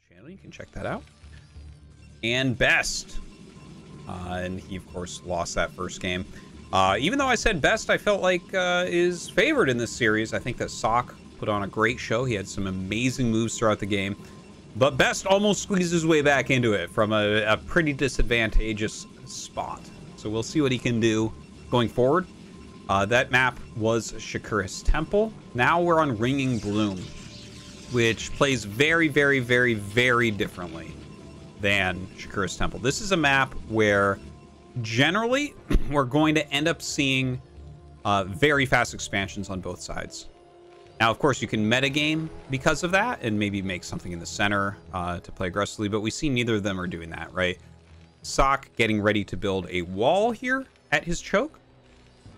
channel. You can check that out. And Best. And he, of course, lost that first game. Even though I said Best, I felt like is favored in this series. I think that Ssak put on a great show. He had some amazing moves throughout the game. But Best almost squeezed his way back into it from a pretty disadvantageous spot. So we'll see what he can do going forward. That map was Shakura's Temple. Now we're on Ringing Bloom, which plays very, very, very, very differently than Shakura's Temple. This is a map where generally we're going to end up seeing very fast expansions on both sides. Now, of course, you can metagame because of that and maybe make something in the center to play aggressively, but we see neither of them are doing that, right? Ssak getting ready to build a wall here at his choke,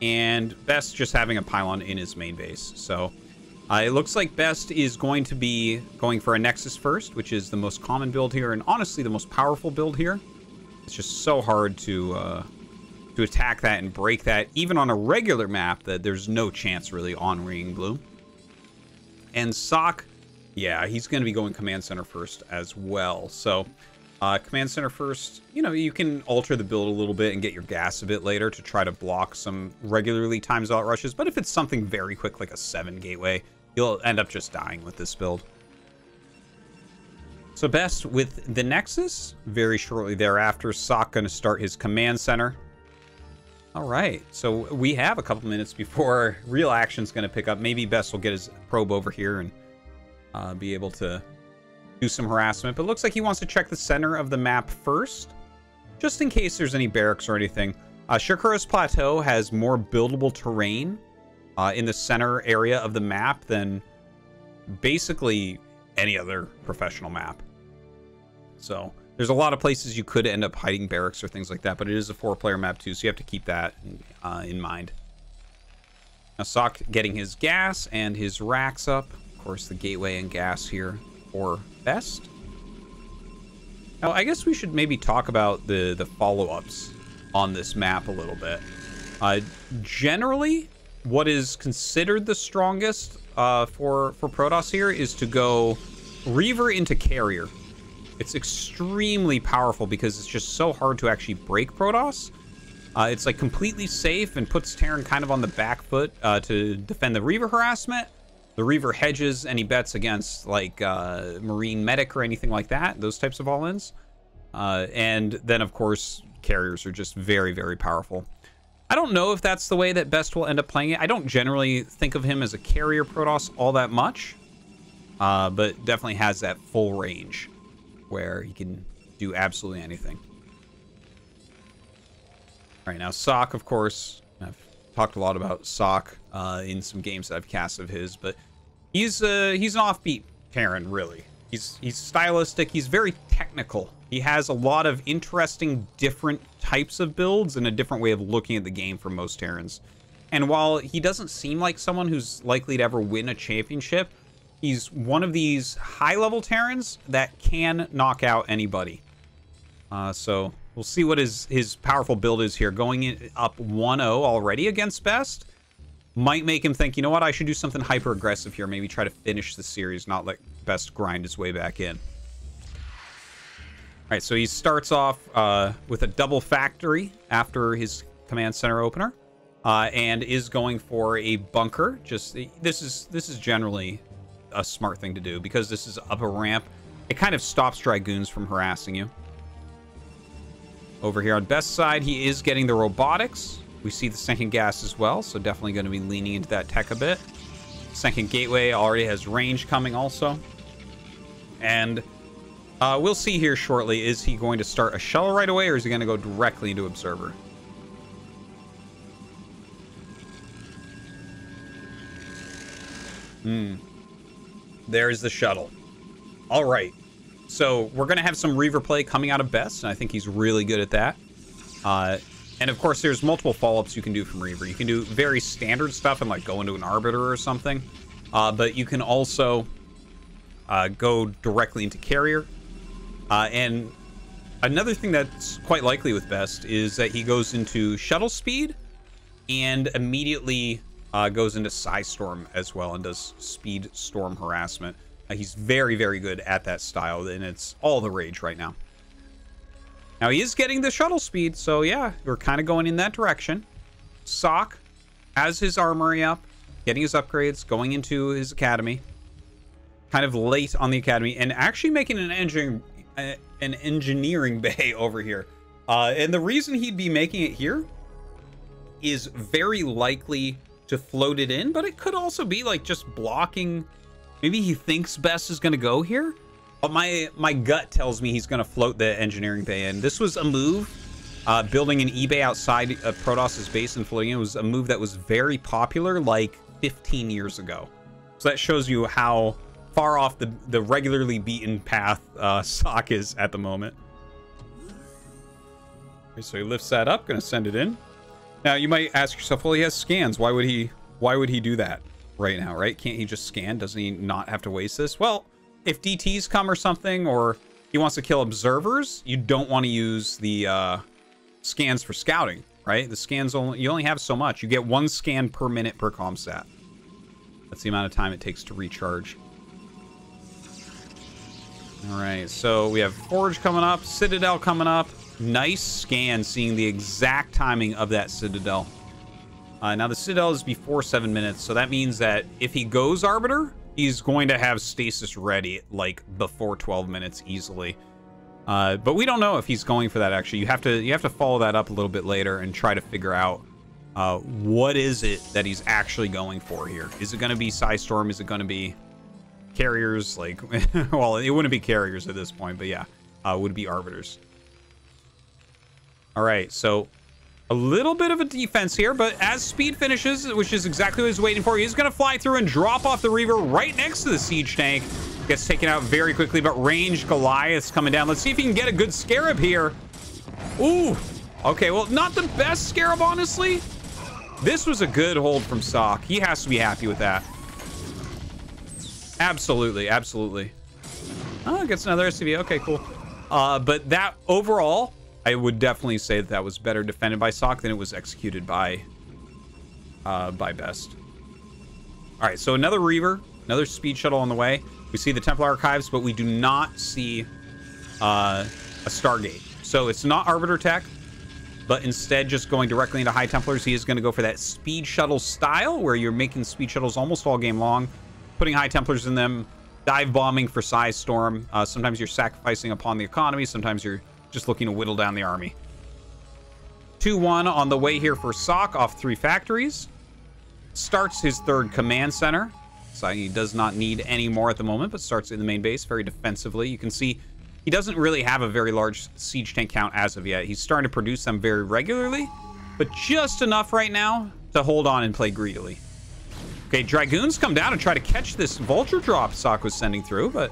and Best just having a pylon in his main base. So it looks like Best is going to be going for a Nexus first, which is the most common build here, and honestly the most powerful build here. It's just so hard to attack that and break that, even on a regular map that there's no chance really on Ringing Bloom. And Ssak, yeah, he's going to be going Command Center first as well. So Command Center first, you know, you can alter the build a little bit and get your gas a bit later to try to block some regularly timed out rushes. But if it's something very quick, like a 7 gateway, you'll end up just dying with this build. So Best with the Nexus. Very shortly thereafter, Ssak going to start his Command Center. All right, so we have a couple minutes before real action's going to pick up. Maybe Best will get his probe over here and be able to do some harassment. But it looks like he wants to check the center of the map first, just in case there's any barracks or anything. Shakura's Plateau has more buildable terrain in the center area of the map than basically any other professional map. So there's a lot of places you could end up hiding barracks or things like that, but it is a 4-player map too, so you have to keep that in mind. Now Ssak getting his gas and his racks up. Of course, the gateway and gas here for Best. Now, I guess we should maybe talk about the follow-ups on this map a little bit. Generally, what is considered the strongest for Protoss here is to go Reaver into Carrier. It's extremely powerful because it's just so hard to actually break Protoss. It's like completely safe and puts Terran kind of on the back foot to defend the Reaver harassment. The Reaver hedges any bets against like Marine Medic or anything like that, those types of all-ins. And then, of course, Carriers are just very, very powerful. I don't know if that's the way that Best will end up playing it. I don't generally think of him as a Carrier Protoss all that much, but definitely has that full range where he can do absolutely anything. All right, now Ssak, of course, I've talked a lot about Ssak in some games that I've cast of his, but he's an offbeat Terran, really. He's stylistic. He's very technical. He has a lot of interesting different types of builds and a different way of looking at the game for most Terrans. And while he doesn't seem like someone who's likely to ever win a championship, he's one of these high-level Terrans that can knock out anybody. So we'll see what his powerful build is here. Going up 1-0 already against Best might make him think, you know what, I should do something hyper-aggressive here. Maybe try to finish the series, not let Best grind his way back in. All right, so he starts off with a double factory after his command center opener, and is going for a bunker. Just this is generally a smart thing to do because this is up a ramp. It kind of stops Dragoons from harassing you. Over here on Best's side, he is getting the robotics. We see the second gas as well, so definitely going to be leaning into that tech a bit. Second gateway already has range coming also. And we'll see here shortly, is he going to start a shuttle right away or is he going to go directly into Observer? There's the shuttle. All right. So we're going to have some Reaver play coming out of Best, and I think he's really good at that. And of course, there's multiple follow-ups you can do from Reaver. You can do very standard stuff and like go into an Arbiter or something. But you can also go directly into Carrier. And another thing that's quite likely with Best is that he goes into Shuttle Speed and immediately goes into Psy Storm as well and does Speed Storm harassment. He's very, very good at that style, and it's all the rage right now. Now, he is getting the shuttle speed, so yeah, we're kind of going in that direction. Ssak has his armory up, getting his upgrades, going into his academy. Kind of late on the academy, and actually making an engineering bay over here. And the reason he'd be making it here is very likely to float it in, but it could also be like just blocking. Maybe he thinks Best is going to go here, but my gut tells me he's going to float the engineering bay in. This was a move, building an eBay outside of Protos's base and floating it was a move that was very popular like 15 years ago. So that shows you how far off the regularly beaten path Ssak is at the moment. Okay, so he lifts that up, gonna send it in. Now you might ask yourself, well, he has scans. Why would he do that right now, right? Can't he just scan? Doesn't he not have to waste this? Well, if DTs come or something, or he wants to kill observers, you don't want to use the scans for scouting, right? The scans you only have so much. You get 1 scan per minute per comsat. That's the amount of time it takes to recharge. All right, so we have Forge coming up, Citadel coming up. Nice scan, seeing the exact timing of that Citadel. Now, the Citadel is before 7 minutes, so that means that if he goes Arbiter, he's going to have Stasis ready, like, before 12 minutes easily. But we don't know if he's going for that, actually. You have to follow that up a little bit later and try to figure out what is it that he's actually going for here. Is it going to be Psystorm? Is it going to be carriers? Like, well, it wouldn't be carriers at this point, but yeah, would be Arbiters. All right, so a little bit of a defense here, but as speed finishes, which is exactly what he's waiting for, he's going to fly through and drop off the Reaver right next to the siege tank. Gets taken out very quickly, but ranged Goliath's coming down. Let's see if he can get a good Scarab here. Ooh, okay, well, not the best Scarab, honestly. This was a good hold from Ssak. He has to be happy with that. Absolutely, absolutely. Oh, gets another SCV. Okay, cool. But that overall, I would definitely say that was better defended by Ssak than it was executed by Best. All right, so another Reaver, another speed shuttle on the way. We see the Templar Archives, but we do not see a Stargate. So it's not Arbiter tech, but instead just going directly into High Templars. He is going to go for that speed shuttle style, where you're making speed shuttles almost all game long, putting High Templars in them, dive bombing for Psystorm. Sometimes you're sacrificing upon the economy. Sometimes you're just looking to whittle down the army. 2-1 on the way here for Ssak off 3 factories. Starts his 3rd command center. So he does not need any more at the moment, but starts in the main base very defensively. You can see he doesn't really have a very large siege tank count as of yet. He's starting to produce them very regularly, but just enough right now to hold on and play greedily. Okay, Dragoons come down and try to catch this Vulture drop Ssak was sending through, but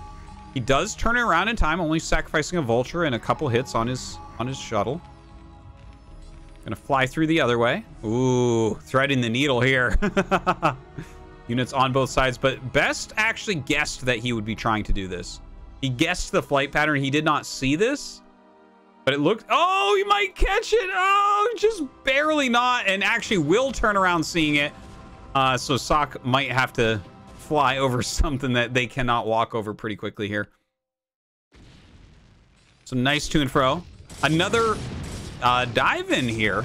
he does turn it around in time, only sacrificing a Vulture and a couple hits on his shuttle. Gonna fly through the other way. Ooh, threading the needle here. Units on both sides, but Best actually guessed that he would be trying to do this. He guessed the flight pattern. He did not see this, but it looked, oh, he might catch it. Oh, just barely not, and actually will turn around seeing it. So Ssak might have to fly over something that they cannot walk over pretty quickly here. Some nice to and fro. Another dive in here.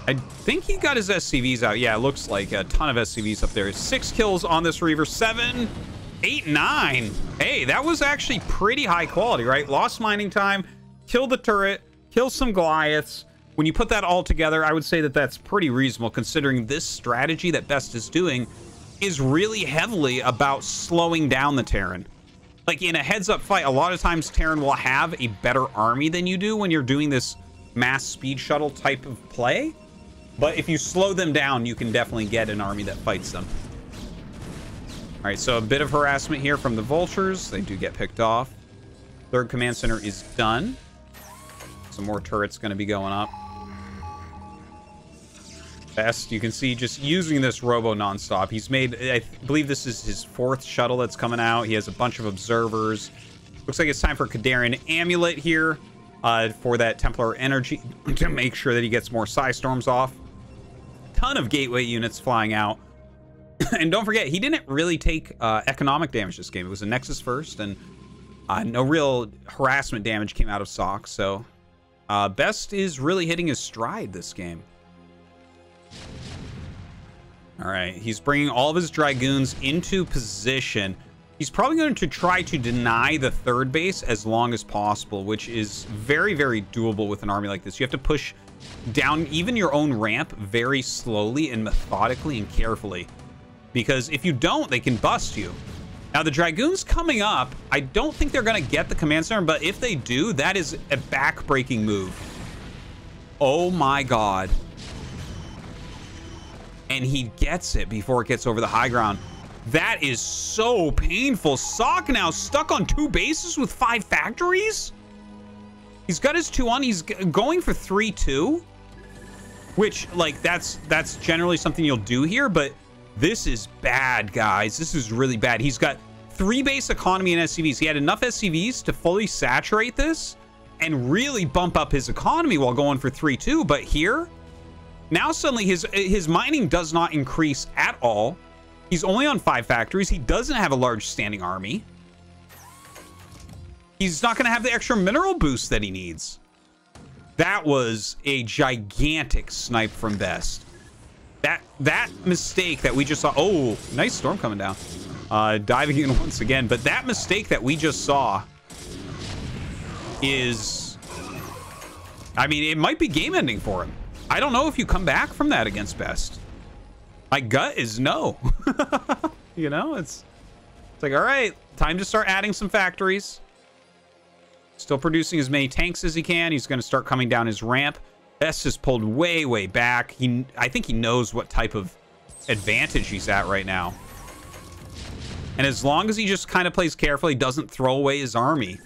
I think he got his SCVs out. Yeah, it looks like a ton of SCVs up there. 6 kills on this Reaver. 7, 8, 9. Hey, that was actually pretty high quality, right? Lost mining time, kill the turret, kill some Goliaths. When you put that all together, I would say that that's pretty reasonable, considering this strategy that Best is doing is really heavily about slowing down the Terran. Like, in a heads-up fight, a lot of times Terran will have a better army than you do when you're doing this mass speed shuttle type of play. But if you slow them down, you can definitely get an army that fights them. All right, so a bit of harassment here from the Vultures. They do get picked off. 3rd command center is done. Some more turrets going to be going up. Best, you can see, just using this robo nonstop. He's made, I believe this is his 4th shuttle that's coming out. He has a bunch of observers. Looks like it's time for Kadarian Amulet here for that Templar energy to make sure that he gets more Psystorms off. Ton of gateway units flying out. And don't forget, he didn't really take economic damage this game. It was a Nexus first, and no real harassment damage came out of Ssak. So Best is really hitting his stride this game. All right, he's bringing all of his Dragoons into position. He's probably going to try to deny the third base as long as possible, which is very, very doable with an army like this. You have to push down even your own ramp very slowly and methodically and carefully, because if you don't, they can bust you. Now, the Dragoons coming up, I don't think they're going to get the command center, but if they do, that is a back-breaking move. Oh my god. And he gets it before it gets over the high ground. That is so painful. Ssak now stuck on 2 bases with 5 factories? He's got his 2 on. He's going for 3-2, which, like, that's generally something you'll do here, but this is bad, guys. This is really bad. He's got 3 base economy in SCVs. He had enough SCVs to fully saturate this and really bump up his economy while going for 3-2, but here, now suddenly his mining does not increase at all. He's only on 5 factories. He doesn't have a large standing army. He's not going to have the extra mineral boost that he needs. That was a gigantic snipe from Best. That mistake that we just saw. Oh, nice storm coming down. Diving in once again. But that mistake that we just saw is... I mean, it might be game ending for him. I don't know if you come back from that against Best. My gut is no. You know, it's like, all right, time to start adding some factories. Still producing as many tanks as he can. He's going to start coming down his ramp. Best is pulled way, way back. I think he knows what type of advantage he's at right now. And as long as he just kind of plays carefully, doesn't throw away his army,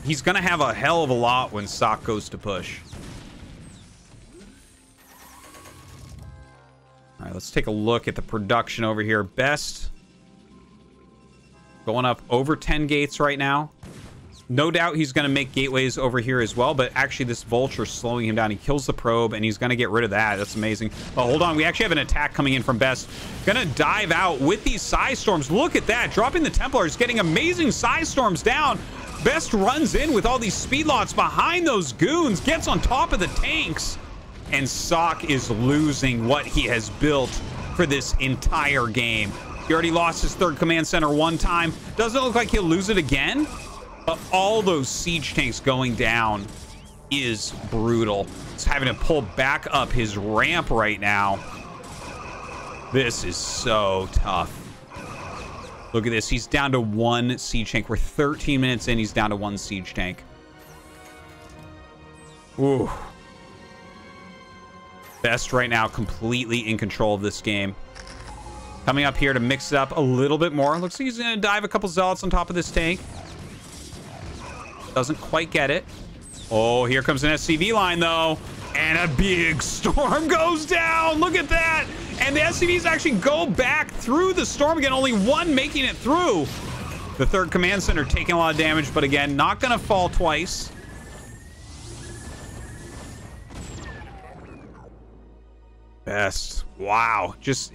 he's going to have a hell of a lot when Ssak goes to push. All right, let's take a look at the production over here. Best going up over 10 gates right now. No doubt he's going to make gateways over here as well, but actually this Vulture is slowing him down. He kills the probe, and he's going to get rid of that. That's amazing. Oh, hold on. We actually have an attack coming in from Best. Going to dive out with these Psy Storms. Look at that. Dropping the Templars, getting amazing Psy Storms down. Best runs in with all these speed lots behind those goons, gets on top of the tanks, and Ssak is losing what he has built for this entire game. He already lost his 3rd command center one time. Doesn't look like he'll lose it again. But all those siege tanks going down is brutal. He's having to pull back up his ramp right now. This is so tough. Look at this. He's down to 1 siege tank. We're 13 minutes in. He's down to 1 siege tank. Ooh. Best right now completely in control of this game. Coming up here to mix it up a little bit more. Looks like he's going to dive a couple Zealots on top of this tank. Doesn't quite get it. Oh, here comes an SCV line, though. And a big storm goes down. Look at that. And the SCVs actually go back through the storm again. Only 1 making it through. The 3rd command center taking a lot of damage, but again, not going to fall twice. Best. Wow. Just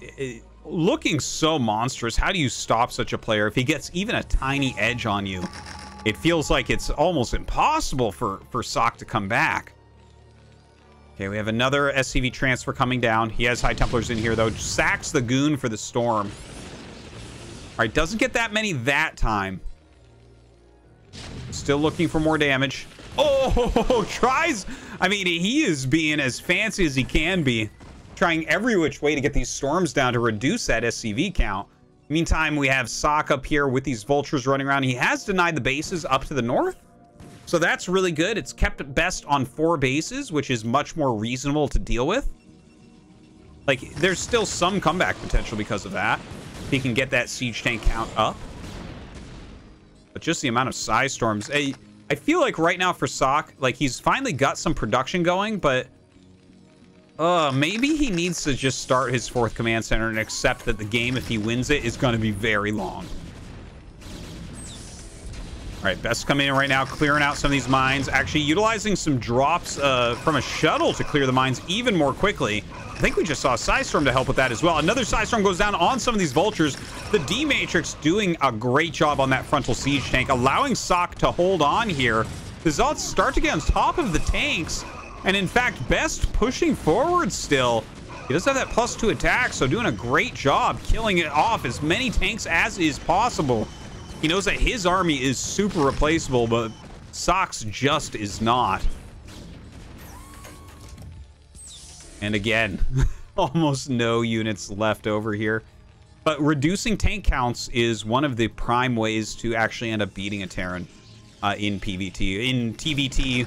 looking so monstrous. How do you stop such a player if he gets even a tiny edge on you? It feels like it's almost impossible for Ssak to come back. Okay, we have another SCV transfer coming down. He has High Templars in here, though. Sacks the goon for the storm. All right, doesn't get that many that time. Still looking for more damage. Oh, tries. I mean, he is being as fancy as he can be. Trying every which way to get these storms down to reduce that SCV count. Meantime, we have Ssak up here with these Vultures running around. He has denied the bases up to the north. So that's really good. It's kept Best on 4 bases, which is much more reasonable to deal with. Like, there's still some comeback potential because of that. He can get that siege tank count up. But just the amount of Psy Storms. I feel like right now for Ssak, like, he's finally got some production going, but... maybe he needs to just start his 4th command center and accept that the game, if he wins it, is going to be very long. All right, Best coming in right now, clearing out some of these mines. Actually, utilizing some drops from a shuttle to clear the mines even more quickly. I think we just saw a Psystorm to help with that as well. Another Psystorm goes down on some of these Vultures. The D-Matrix doing a great job on that frontal siege tank, allowing Ssak to hold on here. The Zealots start to get on top of the tanks. And in fact, Best pushing forward still. He does have that +2 attack, so doing a great job killing it off as many tanks as is possible. He knows that his army is super replaceable, but Sakk's just is not. And again, almost no units left over here. But reducing tank counts is one of the prime ways to actually end up beating a Terran in PvT. In TVT,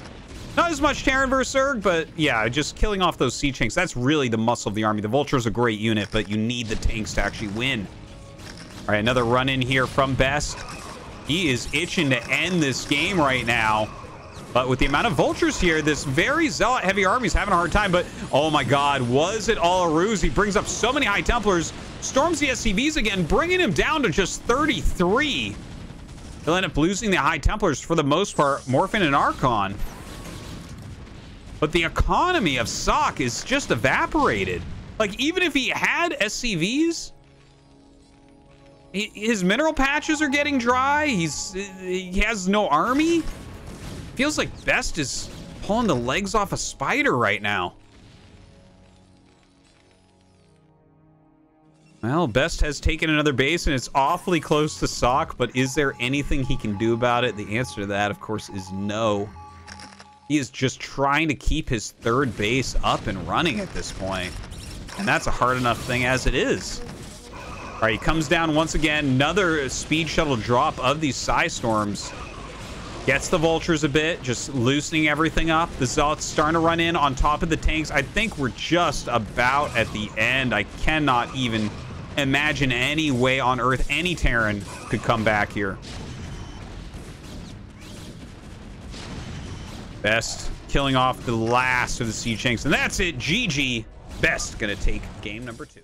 not as much Terran versus Zerg, but yeah, just killing off those siege tanks. That's really the muscle of the army. The Vulture's a great unit, but you need the tanks to actually win. All right, another run in here from Best. He is itching to end this game right now. But with the amount of Vultures here, this very Zealot heavy army is having a hard time. But oh my God, was it all a ruse? He brings up so many High Templars, storms the SCVs again, bringing him down to just 33. He'll end up losing the High Templars for the most part, Morphin and Archon. But the economy of Ssak is just evaporated. Like, even if he had SCVs, his mineral patches are getting dry. He has no army. Feels like Best is pulling the legs off a spider right now. Well, Best has taken another base, and it's awfully close to Ssak, but is there anything he can do about it? The answer to that, of course, is no. He is just trying to keep his third base up and running at this point. And that's a hard enough thing as it is. All right, he comes down once again. Another speed shuttle drop of these Psystorms. Gets the Vultures a bit, just loosening everything up. The Zealots starting to run in on top of the tanks. I think we're just about at the end. I cannot even imagine any way on Earth any Terran could come back here. Best killing off the last of the siege tanks. And that's it. GG. Best gonna take game number 2.